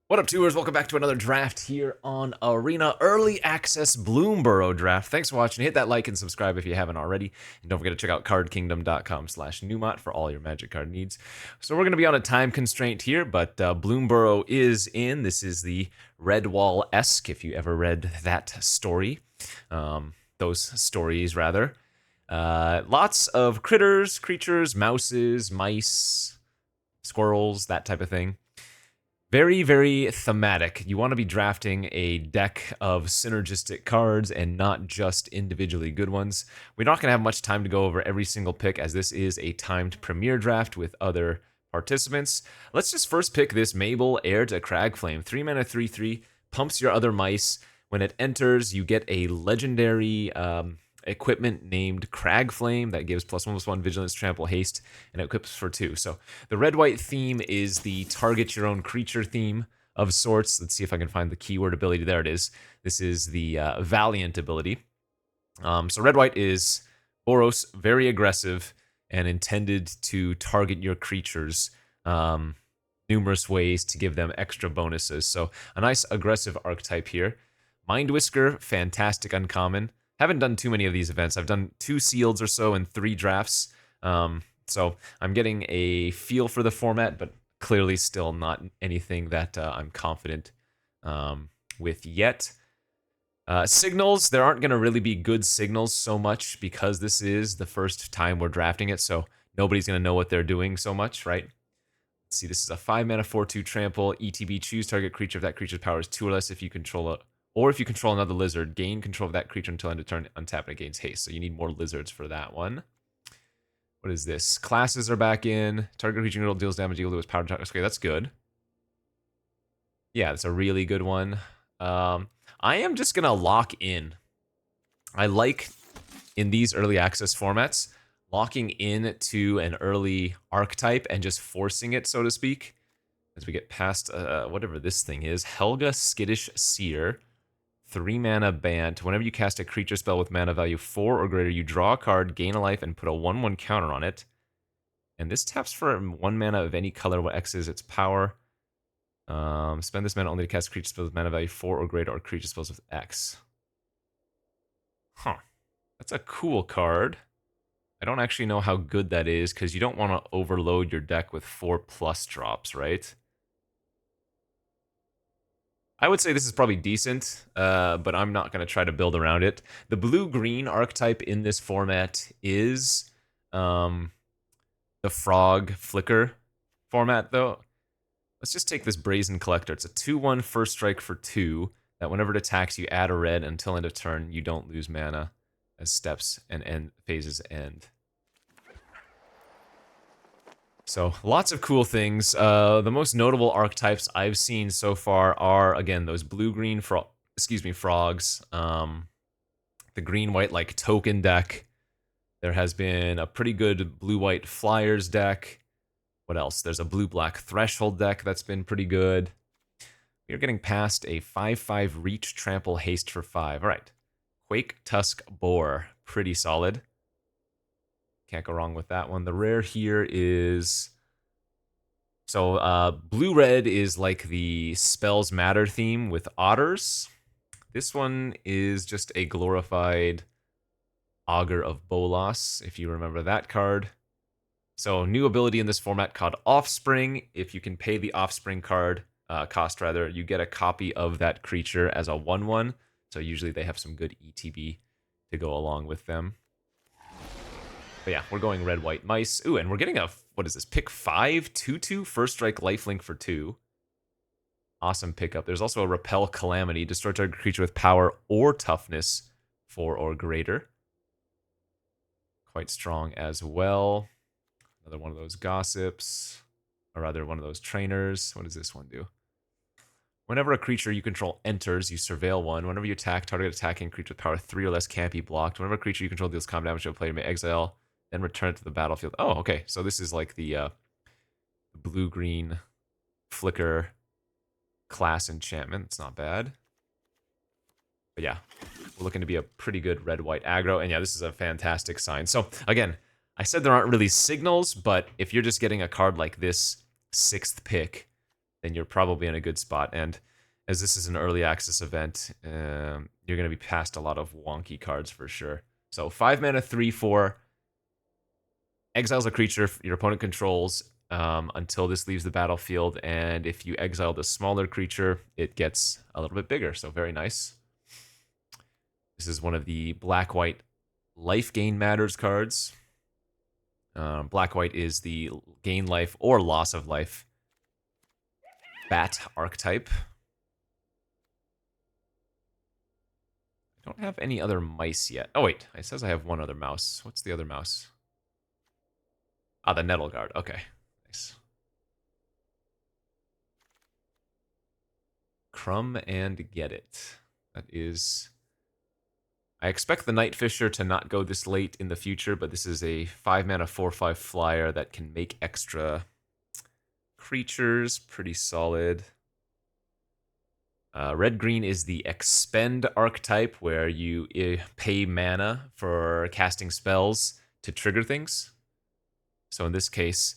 What up, tubers? Welcome back to another draft here on Arena Early Access Bloomburrow Draft. Thanks for watching. Hit that like and subscribe if you haven't already. And don't forget to check out cardkingdom.com/Numot for all your Magic card needs. So we're going to be on a time constraint here, but Bloomburrow is in. This is the Redwall-esque, if you ever read that story. Those stories, rather. Lots of critters, creatures, mouses, mice, squirrels, that type of thing. Very, very thematic. You want to be drafting a deck of synergistic cards and not just individually good ones. We're not going to have much time to go over every single pick, as this is a timed premiere draft with other participants. Let's just first pick this Mabel, Heir to Cragflame. 3 mana, 3/3, pumps your other mice. When it enters, you get a legendary equipment named Cragflame that gives +1/+1 Vigilance, Trample, Haste, and it equips for 2. So the red-white theme is the target your own creature theme of sorts. Let's see if I can find the keyword ability. There it is. This is the Valiant ability. So red-white is Boros, very aggressive, and intended to target your creatures numerous ways to give them extra bonuses. So a nice aggressive archetype here. Mind Whisker, fantastic uncommon. Haven't done too many of these events. I've done 2 sealeds or so in 3 drafts. So I'm getting a feel for the format, but clearly still not anything that I'm confident with yet. Signals, there aren't going to really be good signals so much because this is the first time we're drafting it, so nobody's going to know what they're doing so much, right? Let's see, this is a 5 mana 4/2 trample. ETB, choose target creature if that creature's power is 2 or less if you control it. Or if you control another lizard, gain control of that creature until end of turn, untap and it gains haste. So you need more lizards for that one. What is this? Classes are back in. Target creature control deals damage equal to its power. Okay, that's good. Yeah, that's a really good one. I am just going to lock in. I like, in these early access formats, locking in to an early archetype and just forcing it, so to speak. As we get past whatever this thing is. Helga, Skittish Seer. 3 mana Bant. Whenever you cast a creature spell with mana value 4 or greater, you draw a card, gain a life, and put a 1/1 counter on it. And this taps for 1 mana of any color, what X is its power. Spend this mana only to cast creature spells with mana value 4 or greater, or creature spells with X. Huh. That's a cool card. I don't actually know how good that is, because you don't want to overload your deck with 4+ drops, right? I would say this is probably decent, but I'm not going to try to build around it. The blue-green archetype in this format is the Frog Flicker format, though. Let's just take this Brazen Collector. It's a 2/1 first strike for 2, that whenever it attacks, you add a red until end of turn. You don't lose mana as steps and phases end. So lots of cool things. The most notable archetypes I've seen so far are, again, those blue-green frogs. The green-white like token deck. There has been a pretty good blue-white flyers deck. What else? There's a blue-black threshold deck that's been pretty good. We're getting past a 5/5 reach, trample, haste for 5. All right. Quake Tusk Boar, pretty solid. Can't go wrong with that one. The rare here is... So, blue-red is like the Spells Matter theme with otters. This one is just a glorified Augur of Bolas, if you remember that card. So, new ability in this format called Offspring. If you can pay the Offspring card, cost rather, you get a copy of that creature as a 1/1. So usually they have some good ETB to go along with them. But yeah, we're going red-white mice. Ooh, and we're getting a, what is this, pick 5, 2/2, first strike lifelink for 2. Awesome pickup. There's also a Repel Calamity. Destroy target creature with power or toughness 4 or greater. Quite strong as well. Another one of those gossips. Or rather, one of those trainers. What does this one do? Whenever a creature you control enters, you surveil one. Whenever you attack, target attacking creature with power 3 or less can't be blocked. Whenever a creature you control deals combat damage to a player, may exile, then return it to the battlefield. Oh, okay. So this is like the blue-green flicker class enchantment. It's not bad. But yeah, we're looking to be a pretty good red-white aggro. And yeah, this is a fantastic sign. So again, I said there aren't really signals, but if you're just getting a card like this 6th pick, then you're probably in a good spot. And as this is an early access event, you're going to be past a lot of wonky cards for sure. So 5 mana, 3/4. Exiles a creature your opponent controls until this leaves the battlefield, and if you exile the smaller creature, it gets a little bit bigger, so very nice. This is one of the black-white life gain matters cards. Black-white is the gain life or loss of life bat archetype. I don't have any other mice yet. Oh wait, it says I have one other mouse. What's the other mouse? Ah, the Nettle Guard. Okay, nice. Crumb and get it. That is... I expect the Night Fisher to not go this late in the future, but this is a 5 mana 4/5 flyer that can make extra creatures. Pretty solid. Red-green is the expend archetype, where you pay mana for casting spells to trigger things. So in this case,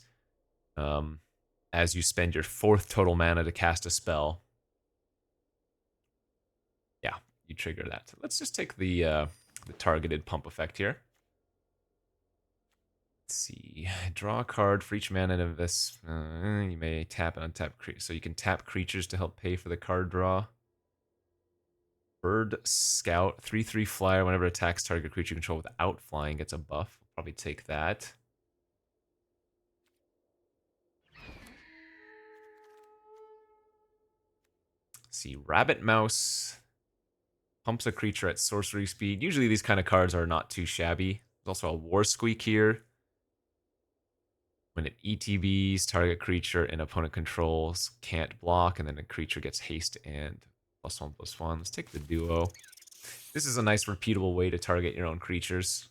as you spend your 4th total mana to cast a spell, yeah, you trigger that. Let's just take the targeted pump effect here. Let's see. Draw a card for each mana of this. You may tap and untap creatures. So you can tap creatures to help pay for the card draw. Bird Scout, 3/3 flyer. Whenever it attacks target creature you control without flying, gets a buff. We'll probably take that. Let's see. Rabbit Mouse pumps a creature at sorcery speed. Usually these kind of cards are not too shabby. There's also a War Squeak here. When it ETBs, target creature and opponent controls can't block, and then the creature gets haste and +1/+1. Let's take the duo. This is a nice repeatable way to target your own creatures.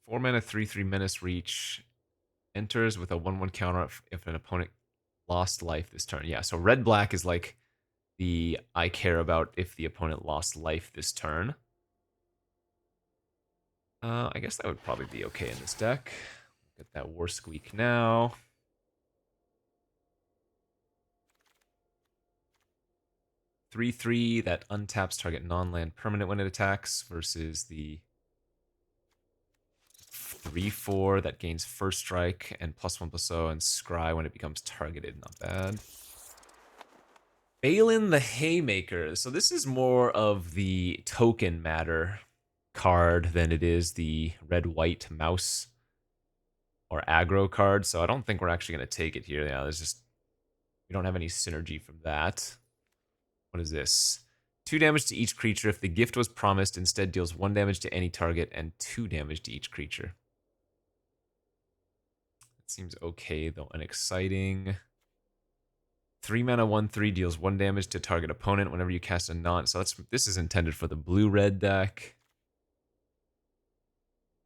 Four mana, 3/3 Menace Reach. Enters with a 1/1 counter if an opponent lost life this turn. Yeah, so red-black is like the I care about if the opponent lost life this turn. I guess that would probably be okay in this deck. Get that War Squeak now. Three, 3 that untaps target non-land permanent when it attacks versus the 3/4 that gains first strike and +1/+0 and scry when it becomes targeted. Not bad. Balin the Haymaker. So this is more of the token matter card than it is the red-white mouse or aggro card. So I don't think we're actually going to take it here. Yeah, there's just... we don't have any synergy from that. What is this? 2 damage to each creature. If the gift was promised, instead deals 1 damage to any target and 2 damage to each creature. That seems okay, though unexciting. 3 mana, 1/3 deals 1 damage to target opponent whenever you cast a non. So this is intended for the blue-red deck.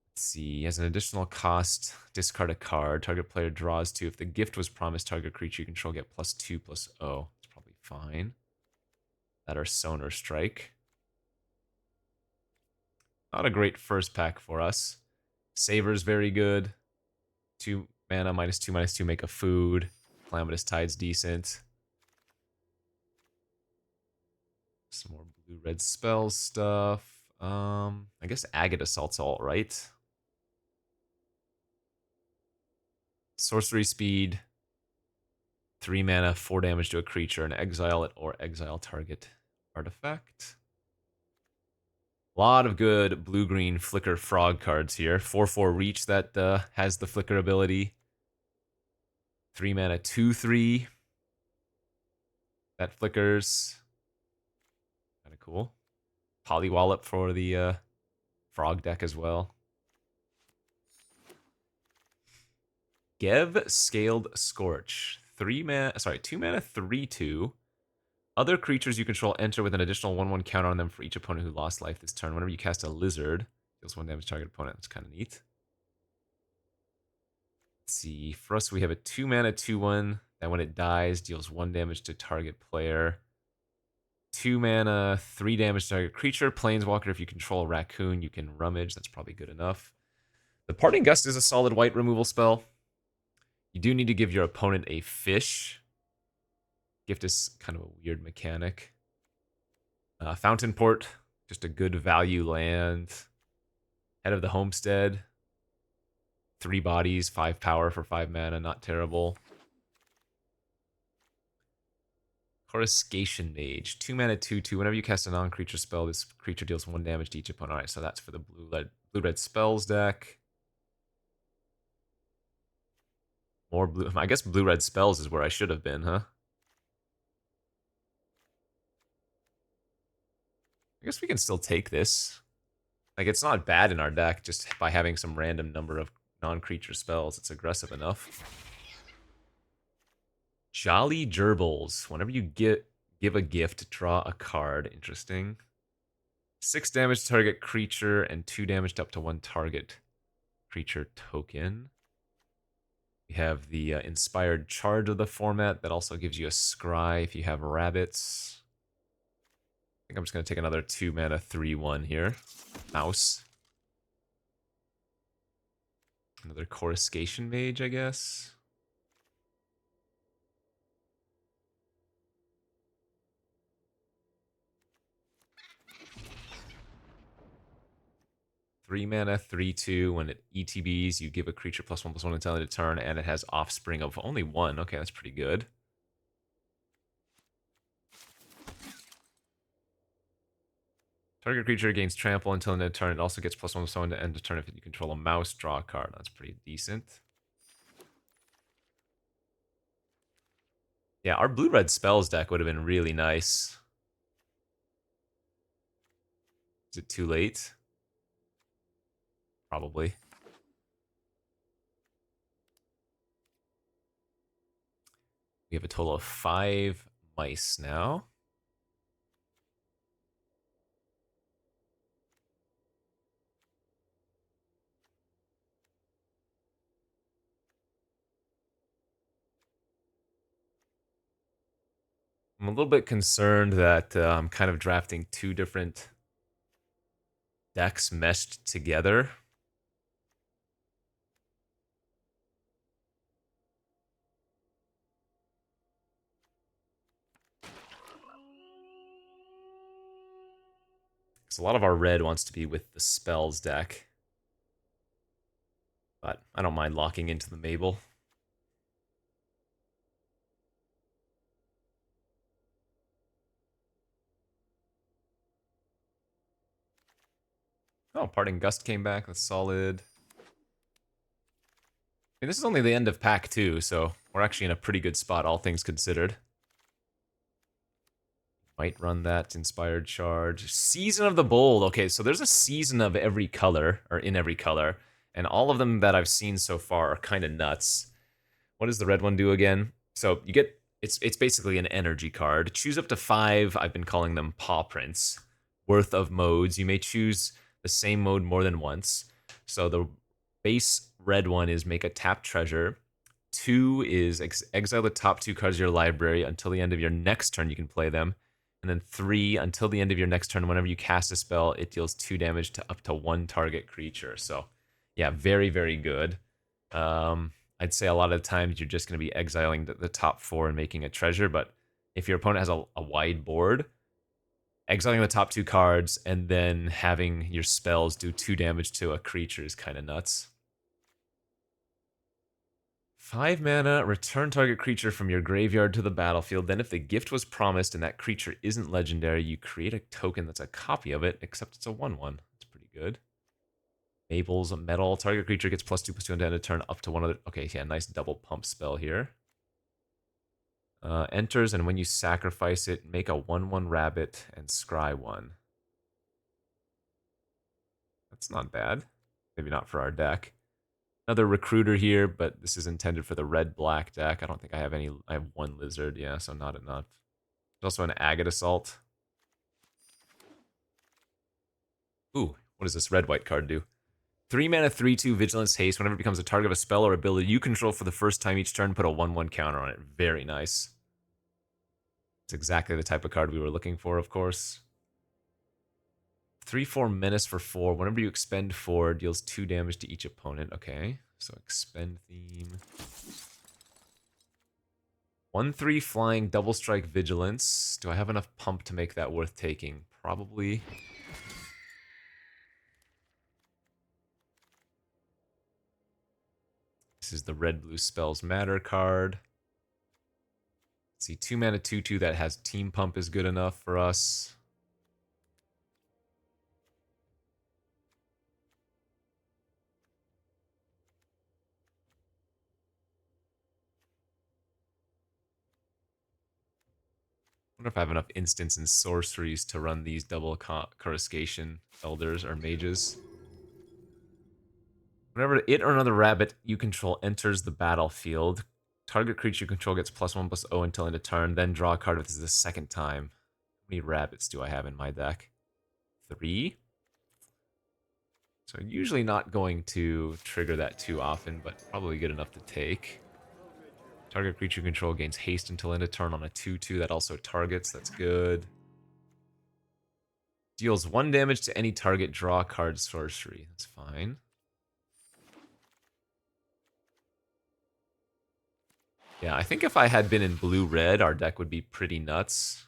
Let's see. As an additional cost, discard a card. Target player draws 2. If the gift was promised, target creature you control get +2/+0. It's probably fine. That or Sonar Strike. Not a great first pack for us. Saver's very good. 2 mana, -2/-2, make a food. Calamitous Tide's decent. Some more blue-red spell stuff. I guess Agate Assault's all right. Sorcery speed. 3 mana, 4 damage to a creature, and exile it or exile target artifact. A lot of good blue-green flicker frog cards here. 4/4 reach that has the flicker ability. 3 mana, 2/3 that flickers. Kind of cool. Polywallop for the frog deck as well. Gev Scaled Scorch. 2 mana, 3/2. Other creatures you control enter with an additional 1/1 counter on them for each opponent who lost life this turn. Whenever you cast a lizard, deals 1 damage to target opponent. That's kind of neat. Let's see. For us, we have a 2-mana 2/1 that when it dies, deals 1 damage to target player. 2-mana, 3 damage to target creature. Planeswalker, if you control a raccoon, you can rummage. That's probably good enough. The Parting Gust is a solid white removal spell. You do need to give your opponent a fish. Gift is kind of a weird mechanic. Fountain Port, just a good value land. Head of the Homestead. 3 bodies, 5 power for 5 mana, not terrible. Coruscation Mage, 2-mana 2/2. Whenever you cast a non-creature spell, this creature deals 1 damage to each opponent. Alright, so that's for the blue-red spells deck. More blue. I guess blue-red spells is where I should have been, huh? I guess we can still take this. Like, it's not bad in our deck just by having some random number of non-creature spells. It's aggressive enough. Jolly Gerbils. Whenever you give a gift, draw a card. Interesting. 6 damage to target creature and 2 damage to up to 1 target creature token. We have the Inspired Charge of the format that also gives you a scry if you have rabbits. I think I'm just going to take another 2-mana 3/1 here. Mouse. Another Coruscation Mage, I guess. Three mana, 3/2. When it ETBs, you give a creature +1/+1 until end of turn, and it has offspring of only 1. Okay, that's pretty good. Target creature gains trample until end of turn. It also gets +1/+1 to end of turn if you control a mouse. Draw a card. That's pretty decent. Yeah, our blue-red spells deck would have been really nice. Is it too late? Probably. We have a total of 5 mice now. I'm a little bit concerned that I'm kind of drafting 2 different decks meshed together. Because a lot of our red wants to be with the spells deck. But I don't mind locking into the Mabel. Oh, Parting Gust came back. That's solid. I mean, this is only the end of pack 2, so we're actually in a pretty good spot, all things considered. Might run that Inspired Charge. Season of the Bold. Okay, so there's a season of every color, or in every color, and all of them that I've seen so far are kind of nuts. What does the red one do again? So you get, it's basically an energy card. Choose up to 5, I've been calling them paw prints, worth of modes. You may choose the same mode more than once. So the base red one is make a tap treasure. 2 is exile the top 2 cards of your library until the end of your next turn. You can play them. And then 3, until the end of your next turn, whenever you cast a spell, it deals 2 damage to up to 1 target creature. So, yeah, very, very good. I'd say a lot of times you're just going to be exiling the top 4 and making a treasure, but if your opponent has a wide board, exiling the top 2 cards and then having your spells do 2 damage to a creature is kind of nuts. 5 mana, return target creature from your graveyard to the battlefield. Then if the gift was promised and that creature isn't legendary, you create a token that's a copy of it, except it's a 1/1. That's pretty good. Mabel's Metal. Target creature gets +2/+2 until end of turn up to 1 other. Okay, yeah, nice double pump spell here. Enters, and when you sacrifice it, make a 1/1 rabbit and scry 1. That's not bad. Maybe not for our deck. Another recruiter here, but this is intended for the red-black deck. I don't think I have any. I have 1 lizard, yeah, so not enough. There's also an Agate Assault. Ooh, what does this red-white card do? 3 mana, 3/2 Vigilance Haste. Whenever it becomes a target of a spell or ability you control for the first time each turn, put a 1/1 counter on it. Very nice. It's exactly the type of card we were looking for, of course. 3/4 Menace for 4. Whenever you expend 4, deals 2 damage to each opponent. Okay, so expend theme. 1/3 Flying, Double Strike Vigilance. Do I have enough pump to make that worth taking? Probably. This is the red-blue Spells Matter card. Let's see, 2 mana, 2/2 that has Team Pump is good enough for us. I wonder if I have enough instants and sorceries to run these double coruscation elders or mages. Whenever it or another rabbit you control enters the battlefield, target creature you control gets +1/+0 until end of turn, then draw a card if this is the second time. How many rabbits do I have in my deck? 3? So usually not going to trigger that too often, but probably good enough to take. Target creature control gains haste until end of turn on a 2/2. That also targets. That's good. Deals 1 damage to any target draw card sorcery. That's fine. Yeah, I think if I had been in blue-red, our deck would be pretty nuts.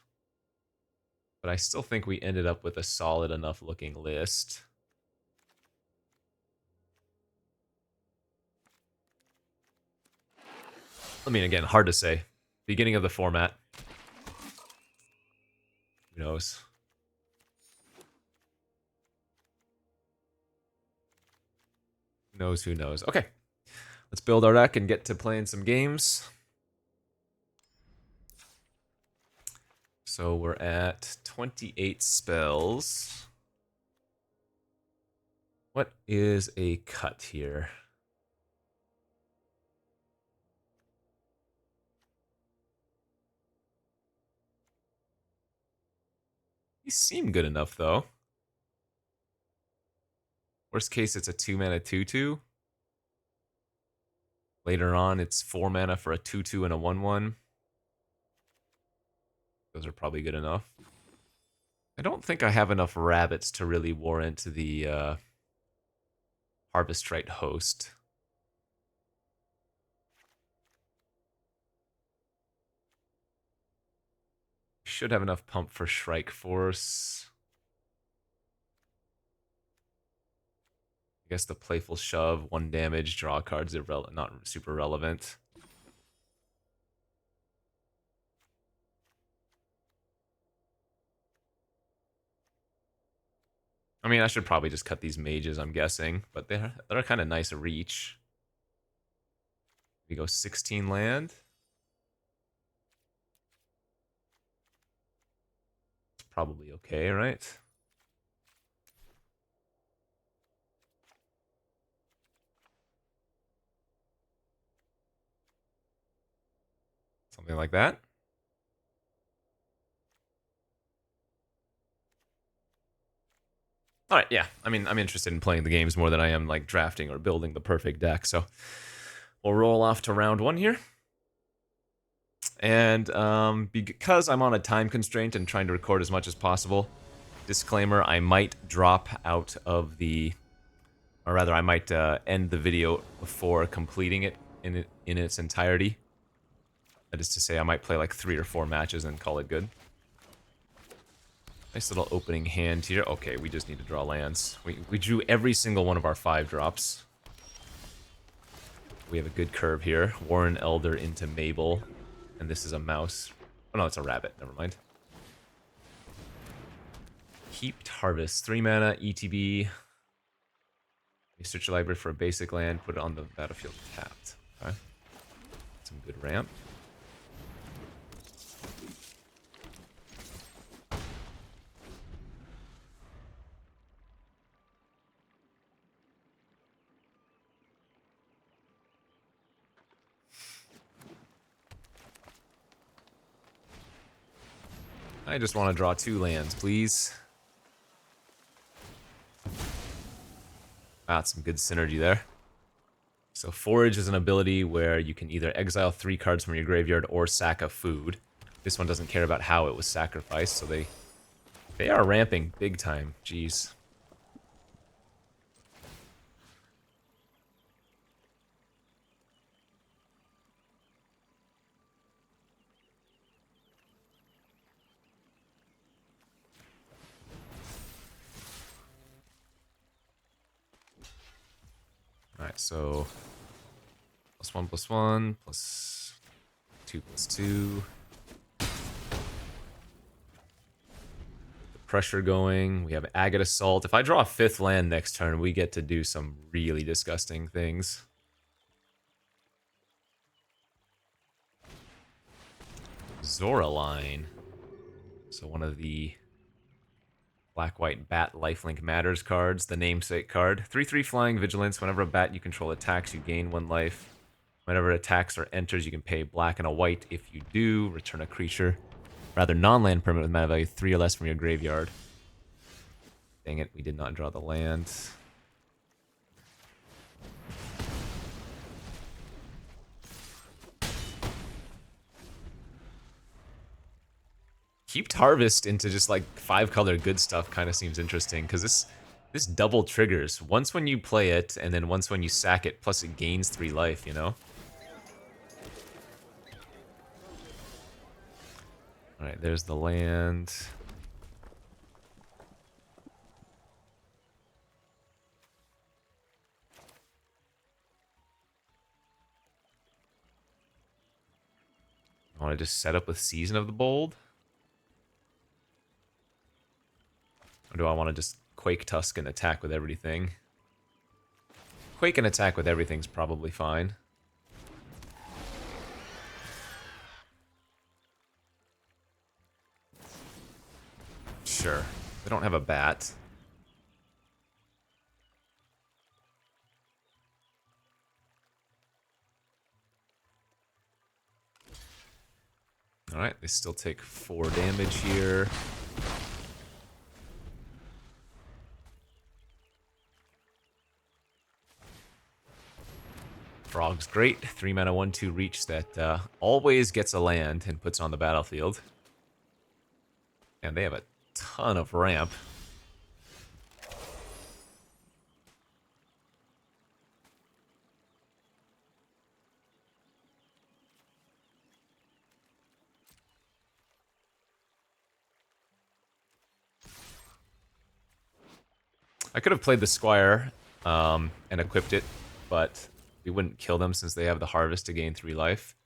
But I still think we ended up with a solid enough looking list. I mean, again, hard to say. Beginning of the format. Who knows? Who knows, who knows. Okay. Let's build our deck and get to playing some games. So we're at 28 spells. What is a cut here? These seem good enough, though. Worst case, it's a 2 mana 2/2. Later on, it's 4 mana for a 2/2 and a 1/1. Those are probably good enough. I don't think I have enough rabbits to really warrant the Harvestrite Host. Should have enough pump for Shrike Force. I guess the Playful Shove, 1 damage, draw cards, not super relevant. I mean, I should probably just cut these mages, I'm guessing, but they're kind of nice reach. We go 16 land. It's probably okay, right? Something like that. All right, yeah. I mean, I'm interested in playing the games more than I am like drafting or building the perfect deck. So we'll roll off to round 1 here. And because I'm on a time constraint and trying to record as much as possible, disclaimer, I might drop out of the, or rather, I might end the video before completing it in its entirety. That is to say, I might play like 3 or 4 matches and call it good. Nice little opening hand here. Okay, we just need to draw lands. We drew every single one of our 5 drops. We have a good curve here. Warren Elder into Mabel. And this is a mouse. Oh no, it's a rabbit. Never mind. Heaped Harvest. 3 mana, ETB. You search your library for a basic land, put it on the battlefield tapped. Okay. Some good ramp. I just want to draw 2 lands, please. Wow, some good synergy there. So Forage is an ability where you can either exile 3 cards from your graveyard or sack a food. This one doesn't care about how it was sacrificed, so they are ramping big time. Jeez. Alright, so +1/+1, +2/2. Pressure going. We have Agate Assault. If I draw a 5th land next turn, we get to do some really disgusting things. Zoraline. So one of the black-white bat lifelink matters cards, the namesake card. 3/3 flying vigilance. Whenever a bat you control attacks, you gain 1 life. Whenever it attacks or enters, you can pay black and a white. If you do, return a creature. Rather, non-land permanent with mana value 3 or less from your graveyard. Dang it, we did not draw the land. Keeped Harvest into just like 5-color good stuff kind of seems interesting, because this double triggers. Once when you play it, and then once when you sack it, plus it gains 3 life, you know? Alright, there's the land. I want to just set up with Season of the Bold? Or do I want to just Quake Tusk and attack with everything? Quake and attack with everything's probably fine. Sure. They don't have a bat. Alright, they still take 4 damage here. Frog's great. 3 mana 1/2 reach that always gets a land and puts it on the battlefield. And they have a ton of ramp. I could have played the Squire and equipped it, but we wouldn't kill them since they have the Harvest to gain 3 life.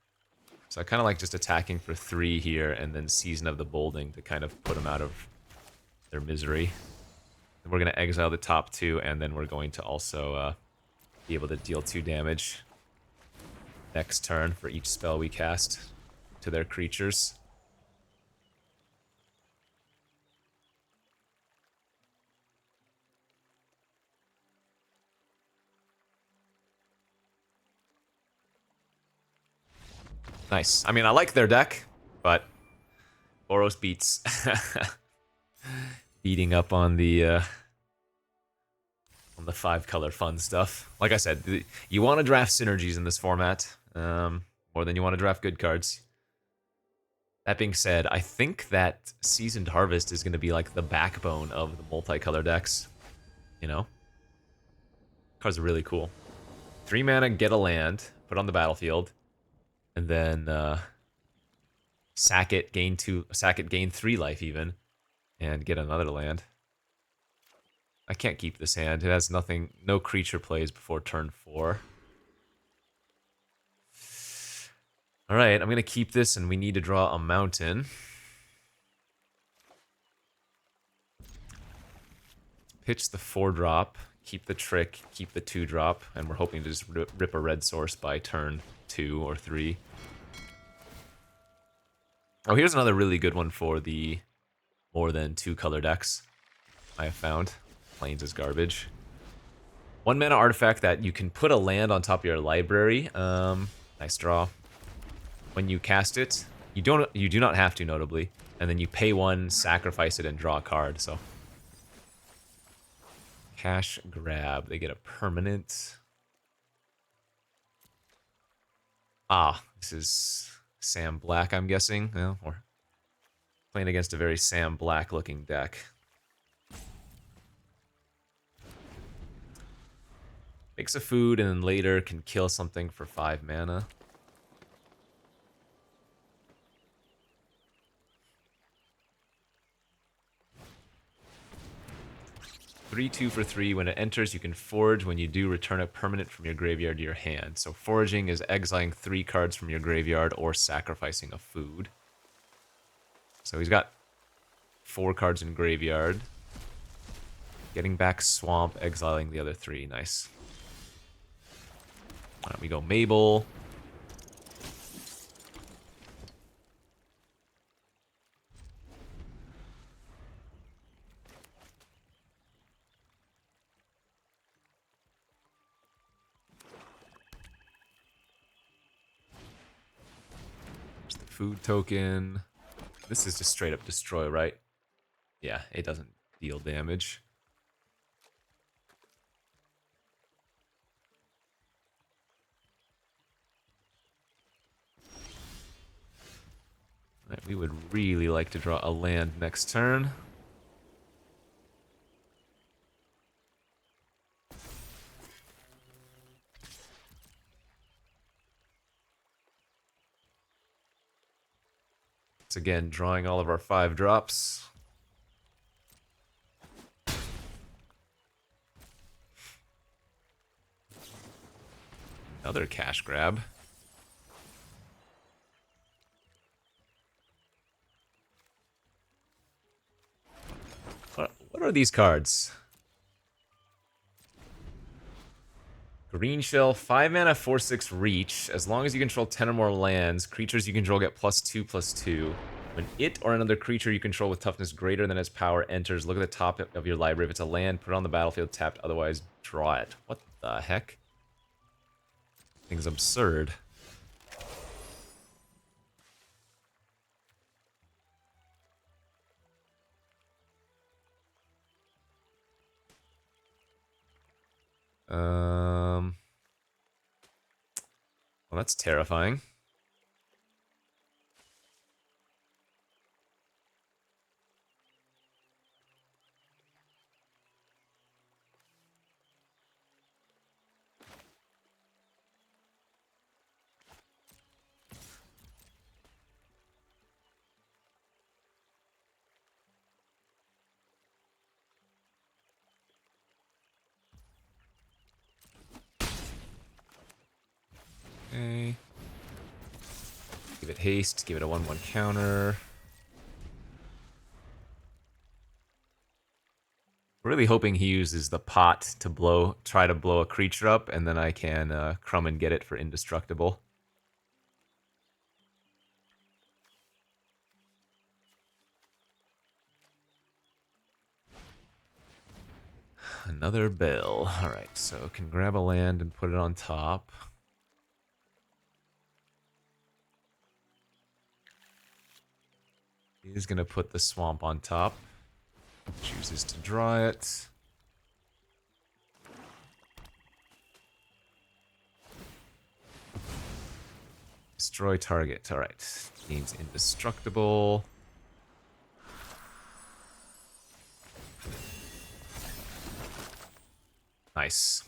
So I kind of like just attacking for 3 here and then Season of the Bolding to kind of put them out of their misery. And we're going to exile the top 2, and then we're going to also be able to deal 2 damage next turn for each spell we cast to their creatures. Nice. I mean, I like their deck, but Boros beats. Beating up on the 5-color fun stuff. Like I said, you want to draft synergies in this format more than you want to draft good cards. That being said, I think that Seasoned Harvest is going to be like the backbone of the multicolor decks. You know? Cards are really cool. 3 mana, get a land, put on the battlefield, and then sack it, gain 3 life even, and get another land. I can't keep this hand. It has nothing, no creature plays before turn 4. Alright, I'm going to keep this, and we need to draw a mountain. Pitch the 4-drop, keep the trick, keep the 2-drop, and we're hoping to just rip a red source by turn 2 or 3. Oh, here's another really good one for the more than 2-color decks I have found. Plains is garbage. 1 mana artifact that you can put a land on top of your library. Nice draw. When you cast it, you do not have to, notably, and then you pay 1, sacrifice it, and draw a card. So Cash grab. They get a permanent. Ah, this is Sam Black, I'm guessing. Well, or playing against a very Sam Black looking deck. Makes a food and then later can kill something for 5 mana. 3/2 for 3. When it enters, you can forge. When you do, return a permanent from your graveyard to your hand. So foraging is exiling 3 cards from your graveyard or sacrificing a food. So he's got 4 cards in graveyard. Getting back Swamp, exiling the other 3. Nice. Alright, we go Mabel. There's the food token. This is just straight up destroy, right? Yeah, it doesn't deal damage. Right, we would really like to draw a land next turn. It's again drawing all of our 5 drops. Another cash grab. What are these cards? Green Shell, 5 mana, 4/6 reach. As long as you control 10 or more lands, creatures you control get +2/+2. When it or another creature you control with toughness greater than its power enters, look at the top of your library. If it's a land, put it on the battlefield tapped, otherwise draw it. What the heck? Thing's absurd. Well, that's terrifying. Okay. Give it haste, give it a 1/1 counter. Really hoping he uses the pot to try to blow a creature up, and then I can crumb and get it for indestructible. Another bell. Alright, so can grab a land and put it on top. He's gonna put the swamp on top. Chooses to draw it. Destroy target. Alright. Game's indestructible. Nice.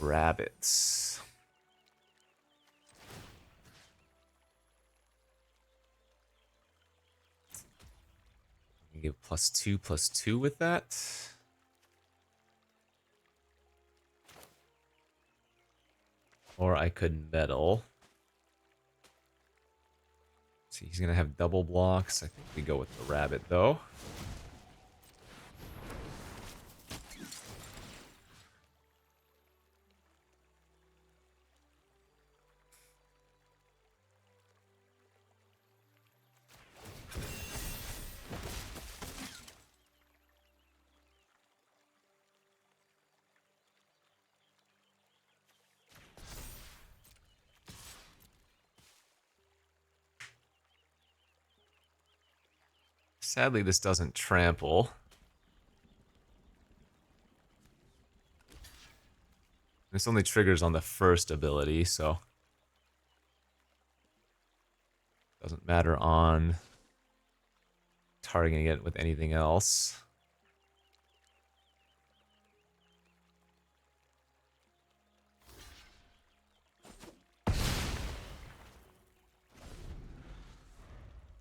Rabbits. You give +2/+2 with that. Or I could meddle. See, he's gonna have double blocks. I think we go with the rabbit though. Sadly, this doesn't trample. This only triggers on the first ability, so doesn't matter on targeting it with anything else.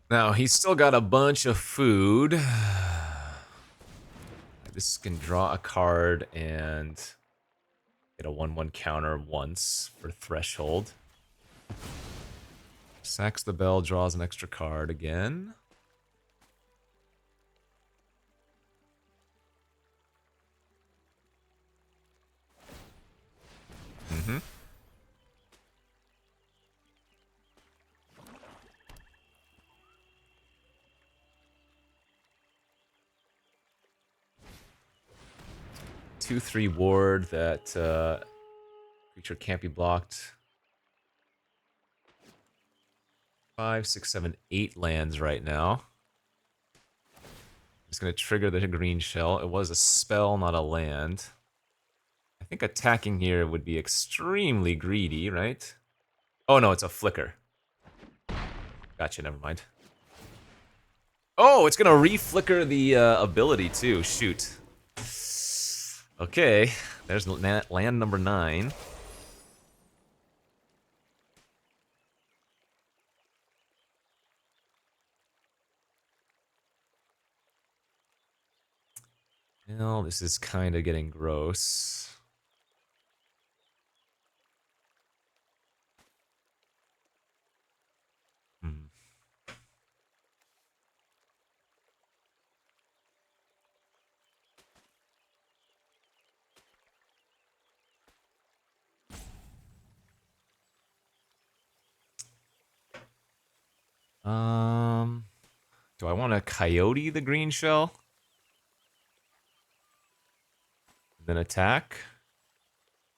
Now, he's still got a bunch of food. This can draw a card and get a 1/1 counter once for threshold. Sacks the bell, draws an extra card again. Mm-hmm. Two, 3 ward that creature can't be blocked. 5, 6, 7, 8 lands right now. It's going to trigger the green shell. It was a spell, not a land. I think attacking here would be extremely greedy, right? Oh no, it's a flicker. Gotcha, never mind. Oh, it's going to re-flicker the ability too. Shoot. Okay, there's land number 9. Well, this is kind of getting gross. Do I want to coyote the green shell? Then attack?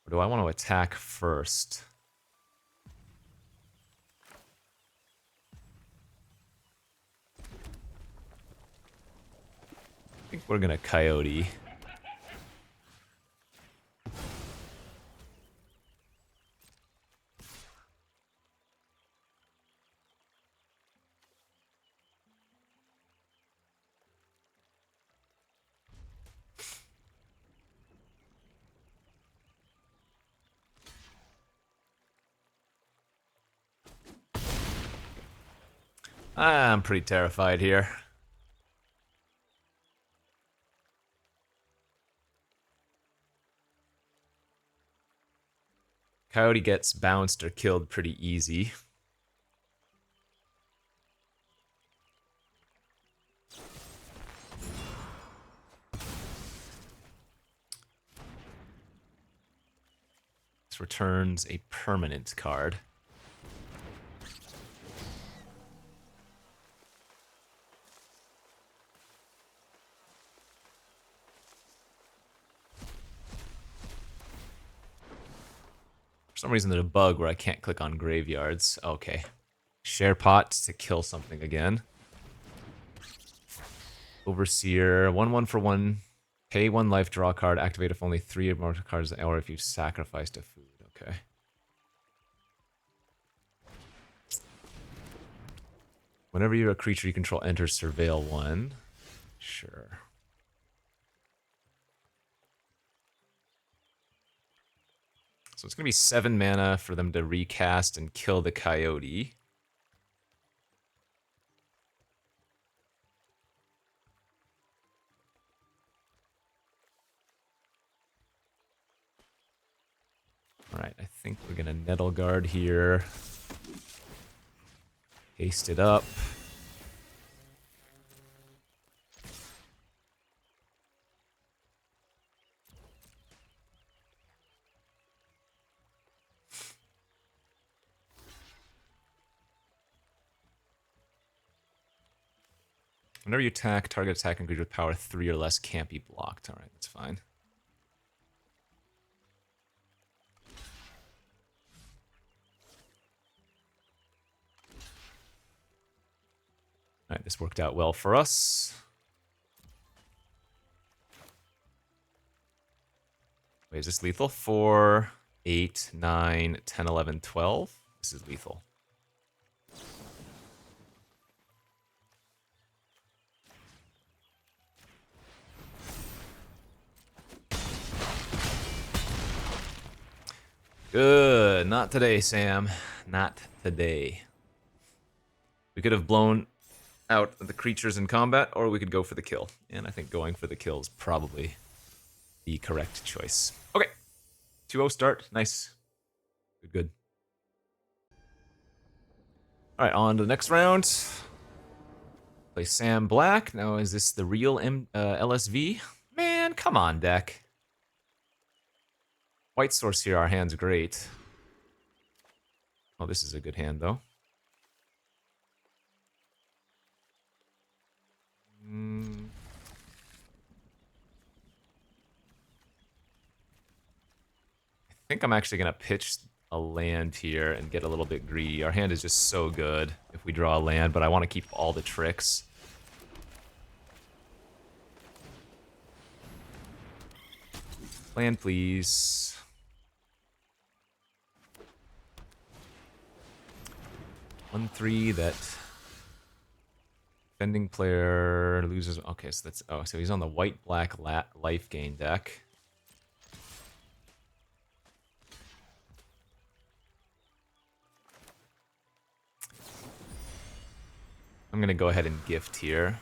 Or do I want to attack first? I think we're gonna coyote. I'm pretty terrified here. Coyote gets bounced or killed pretty easy. This returns a permanent card. For some reason there's a bug where I can't click on graveyards. Okay. Share pot to kill something again. Overseer, 1/1 for 1. Pay 1 life, draw a card, activate if only 3 or more cards, or if you've sacrificed a food. Okay. Whenever you're a creature you control enters Surveil 1. Sure. So it's going to be 7 mana for them to recast and kill the coyote. Alright, I think we're going to Nettle Guard here. Haste it up. Whenever you attack, target attacking creature with power 3 or less can't be blocked. Alright, that's fine. Alright, This worked out well for us. Wait, is this lethal? 4, 8, 9, 10, 11, 12. This is lethal. Good. Not today, Sam. Not today. We could have blown out the creatures in combat, or we could go for the kill. And I think going for the kill is probably the correct choice. Okay. 2-0 start. Nice. Good, good. All right, on to the next round. Play Sam Black. Now, is this the real LSV? Man, come on, deck. White source here, our hand's great. Oh, this is a good hand, though. I think I'm actually going to pitch a land here and get a little bit greedy. Our hand is just so good if we draw a land, but I want to keep all the tricks. Land, please. One, 3 that defending player loses. Okay, so that's so he's on the white-black life gain deck. I'm gonna go ahead and gift here.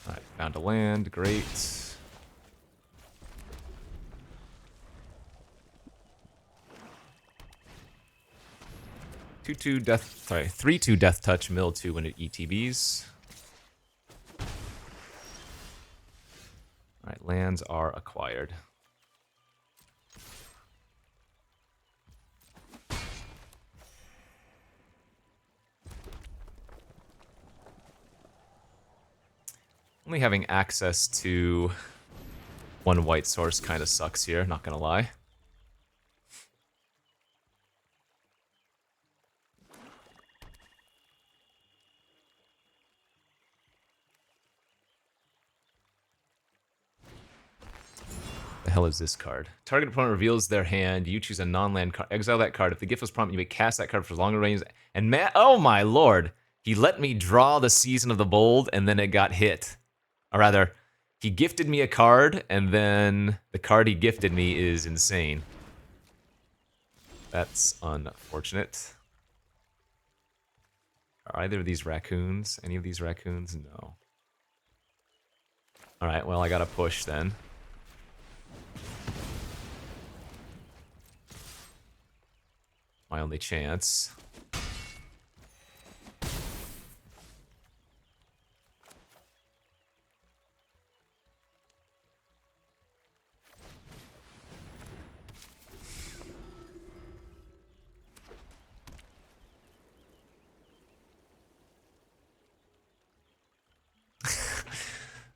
All right, found a land. Great. 2/2 death. Sorry, 3/2 death touch. Mill 2 when it ETBs. All right, lands are acquired. Only having access to one white source kind of sucks here, not gonna lie. The hell is this card? Target opponent reveals their hand. You choose a non-land card. Exile that card. If the gift was prompted, you may cast that card for longer range. And oh my lord! He let me draw the Season of the Bold, and then it got hit. Or rather, he gifted me a card, and then the card he gifted me is insane. That's unfortunate. Are either of these raccoons? Any of these raccoons? No. Alright, well, I gotta push then. My only chance.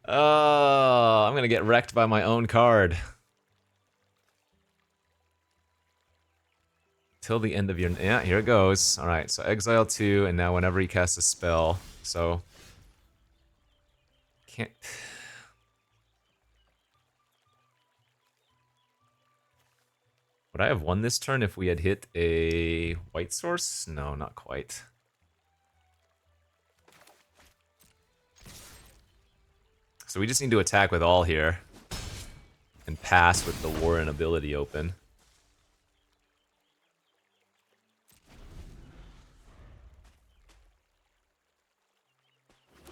I'm gonna get wrecked by my own card. Till the end of your... Yeah, here it goes. Alright, so exile 2, and now whenever he casts a spell. So... Can't... Would I have won this turn if we had hit a white source? No, not quite. So we just need to attack with all here. And pass with the Warren ability open.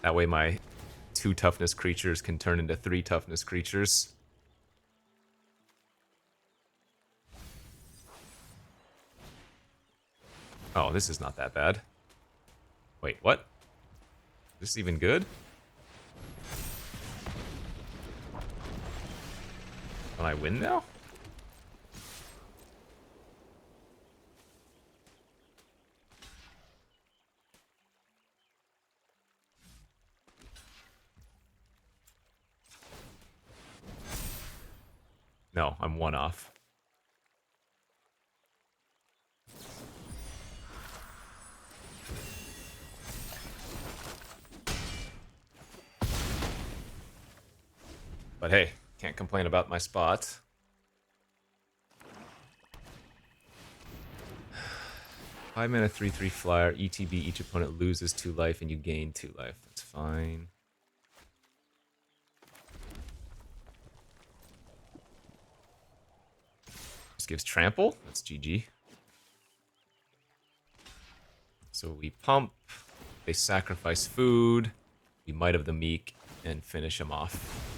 That way my 2 toughness creatures can turn into 3 toughness creatures. Oh, this is not that bad. Wait, what? Is this even good? Can I win now? No, I'm 1 off. But hey, can't complain about my spot. Five mana 3/3 flyer. ETB. Each opponent loses 2 life and you gain 2 life. That's fine. Just gives trample. That's GG. So we pump. They sacrifice food. We Might of the Meek and finish him off.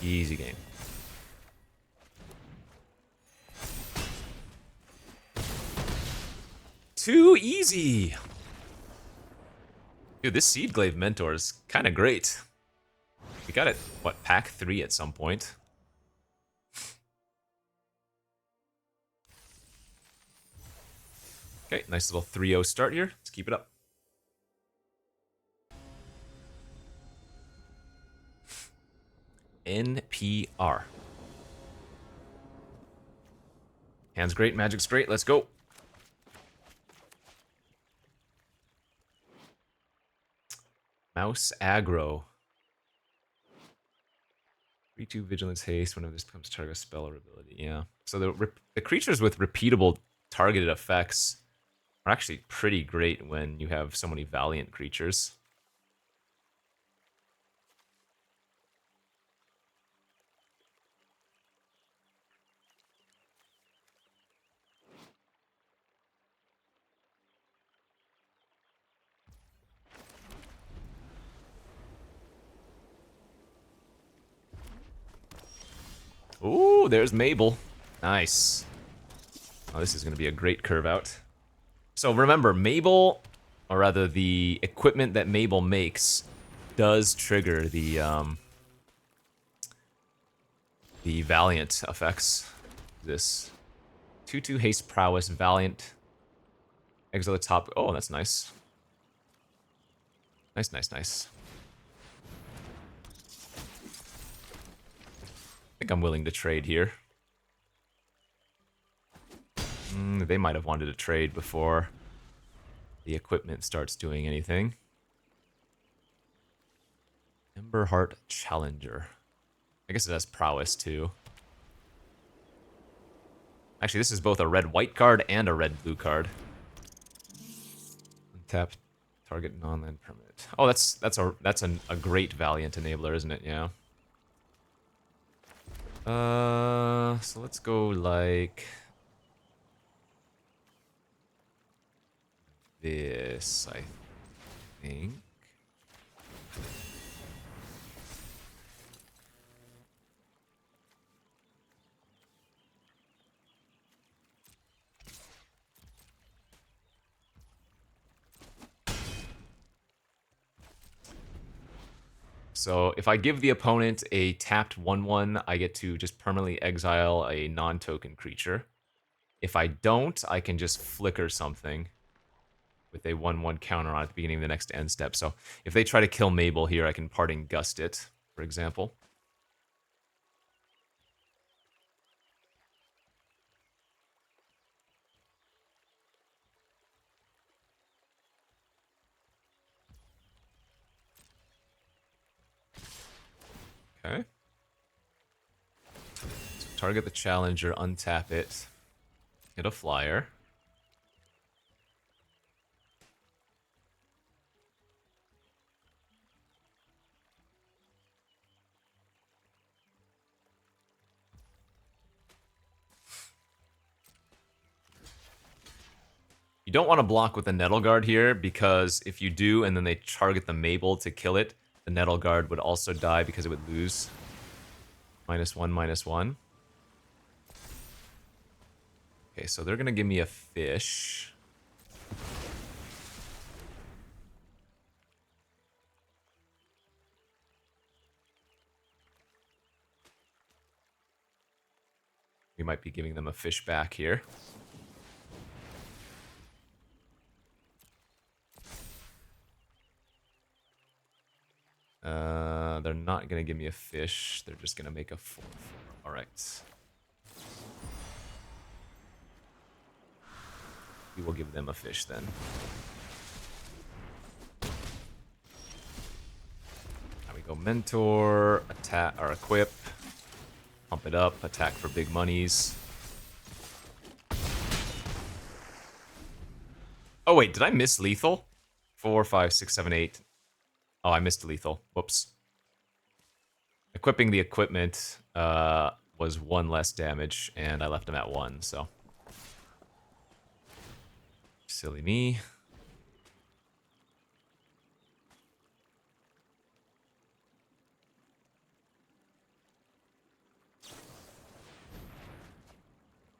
Easy game. Too easy. Dude, this Seedglaive Mentor is kind of great. We got it, what, pack 3 at some point. Okay, nice little 3-0 start here. Let's keep it up. NPR. Hand's great, magic's great, let's go. Mouse aggro. 3/2 vigilance haste whenever this becomes target of spell or ability. Yeah. So the creatures with repeatable targeted effects are actually pretty great when you have so many valiant creatures. Ooh, there's Mabel. Nice. Oh, this is going to be a great curve out. So remember, Mabel, or rather the equipment that Mabel makes, does trigger the Valiant effects. This 2/2 haste prowess, Valiant. Exile the top. Oh, that's nice. Nice, nice, nice. I think I'm willing to trade here. They might have wanted to trade before the equipment starts doing anything. Emberheart Challenger. I guess it has prowess too. Actually, this is both a red-white card and a red-blue card. Untap target non-land permanent. Oh, that's a great Valiant enabler, isn't it? Yeah. So let's go like this, I think. So if I give the opponent a tapped 1/1, I get to just permanently exile a non-token creature. If I don't, I can just flicker something with a 1/1 counter on at the beginning of the next end step. So if they try to kill Mabel here, I can Parting Gust it, for example. Okay. So target the challenger, untap it, hit a flyer. You don't want to block with the Nettle Guard here, because if you do and then they target the Mabel to kill it, the Nettle Guard would also die because it would lose. -1/-1. Okay, so they're going to give me a fish. We might be giving them a fish back here. They're not going to give me a fish. They're just going to make a 4/4. All right. We will give them a fish then. Go mentor, attack, or equip. Pump it up, attack for big monies. Oh wait, did I miss lethal? 4, 5, 6, 7, 8. Oh, I missed lethal. Whoops. Equipping the equipment was 1 less damage, and I left him at 1, so. Silly me.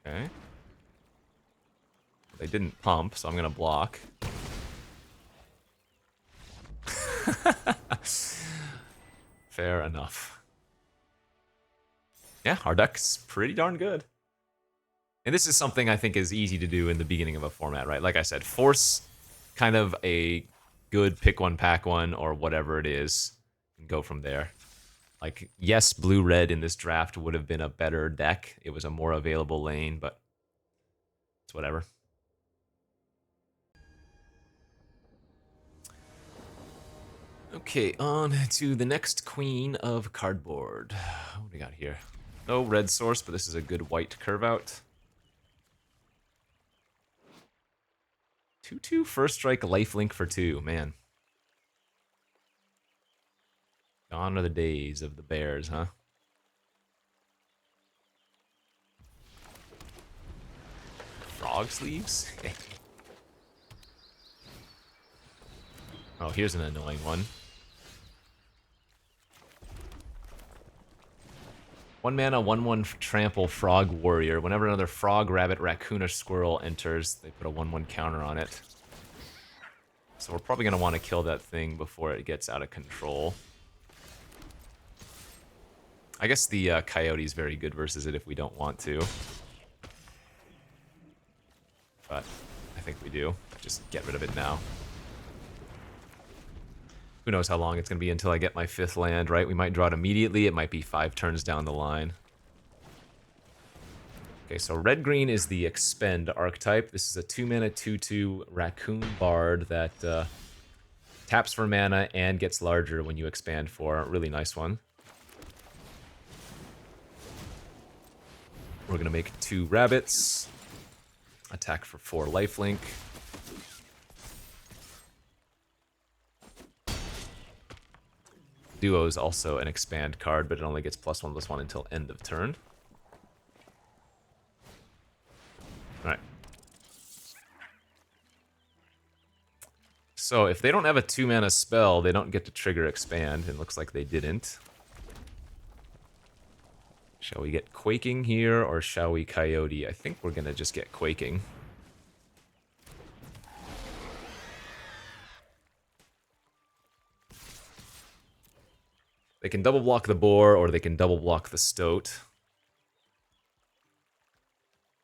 Okay. They didn't pump, so I'm gonna block. Fair enough. Yeah, our deck's pretty darn good. And this is something I think is easy to do in the beginning of a format, right? Like I said, force kind of a good pick one, pack one, or whatever it is, and go from there. Like, yes, blue-red in this draft would have been a better deck. It was a more available lane, but it's whatever. Okay, on to the next queen of cardboard. What do we got here? No red source, but this is a good white curve out. 2/2 first strike lifelink for 2, man. Gone are the days of the bears, huh? Frog sleeves? Oh, here's an annoying one. 1 mana, 1/1 trample frog warrior. Whenever another frog, rabbit, raccoon, or squirrel enters, they put a 1/1 counter on it. So we're probably going to want to kill that thing before it gets out of control. I guess the coyote is very good versus it if we don't want to. But I think we do. Just get rid of it now. Who knows how long it's going to be until I get my 5th land, right? We might draw it immediately. It might be 5 turns down the line. Okay, so red-green is the expend archetype. This is a 2-mana 2/2 raccoon bard that taps for mana and gets larger when you expand for. Really nice one. We're going to make 2 rabbits. Attack for 4 lifelink. Duo is also an expand card, but it only gets +1/+1 until end of turn. Alright. So if they don't have a 2-mana spell, they don't get to trigger expand. It looks like they didn't. Shall we get Quaking here, or shall we Coyote? I think we're going to just get Quaking. They can double block the boar, or they can double block the stoat.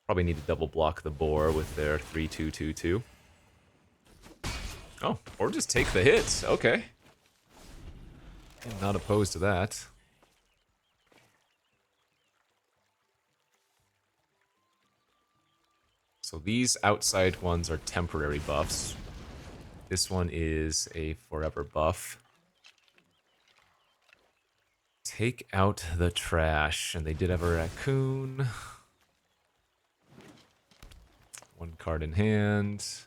Probably need to double block the boar with their 3/2/2/2. Oh, or just take the hit. Okay. I'm not opposed to that. So these outside ones are temporary buffs. This one is a forever buff. Take out the trash. And they did have a raccoon. 1 card in hand.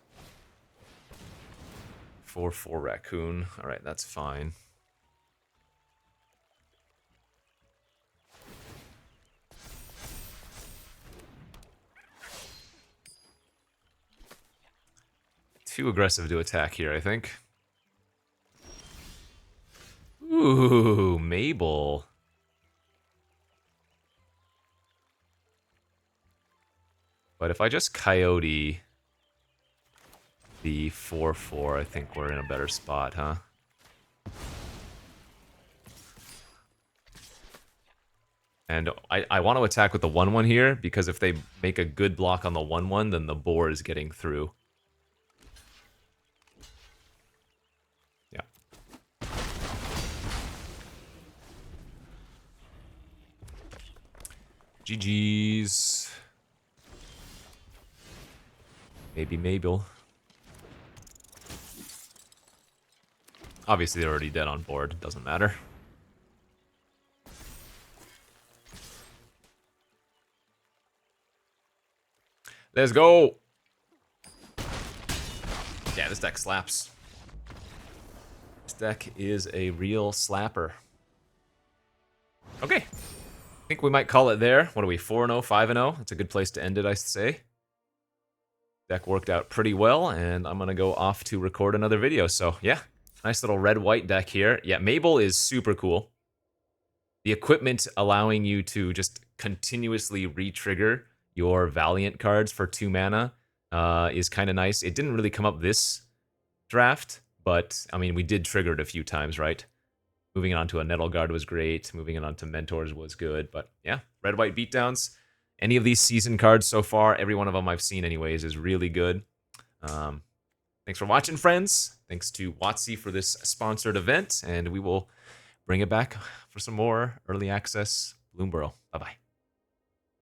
4/4 raccoon. Alright, that's fine. Too aggressive to attack here, I think. Ooh, Mabel. But if I just Coyote the 4/4, I think we're in a better spot, huh? And I want to attack with the 1/1 here, because if they make a good block on the 1/1, then the boar is getting through. Yeah. GG's. Maybe Mabel. Obviously, they're already dead on board. Doesn't matter. Let's go. Yeah, this deck slaps. This deck is a real slapper. Okay. I think we might call it there. What are we, 4-0, 5-0? That's a good place to end it, I say. Deck worked out pretty well, and I'm going to go off to record another video. So, yeah, nice little red-white deck here. Yeah, Mabel is super cool. The equipment allowing you to just continuously re-trigger your Valiant cards for 2 mana is kind of nice. It didn't really come up this draft, but, I mean, we did trigger it a few times, right? Moving it on to a Nettle Guard was great. Moving it on to Mentors was good. But yeah, red-white beatdowns. Any of these season cards so far, every one of them I've seen anyways, is really good. Thanks for watching, friends. Thanks to WotC for this sponsored event. And we will bring it back for some more early access Bloomburrow. Bye-bye.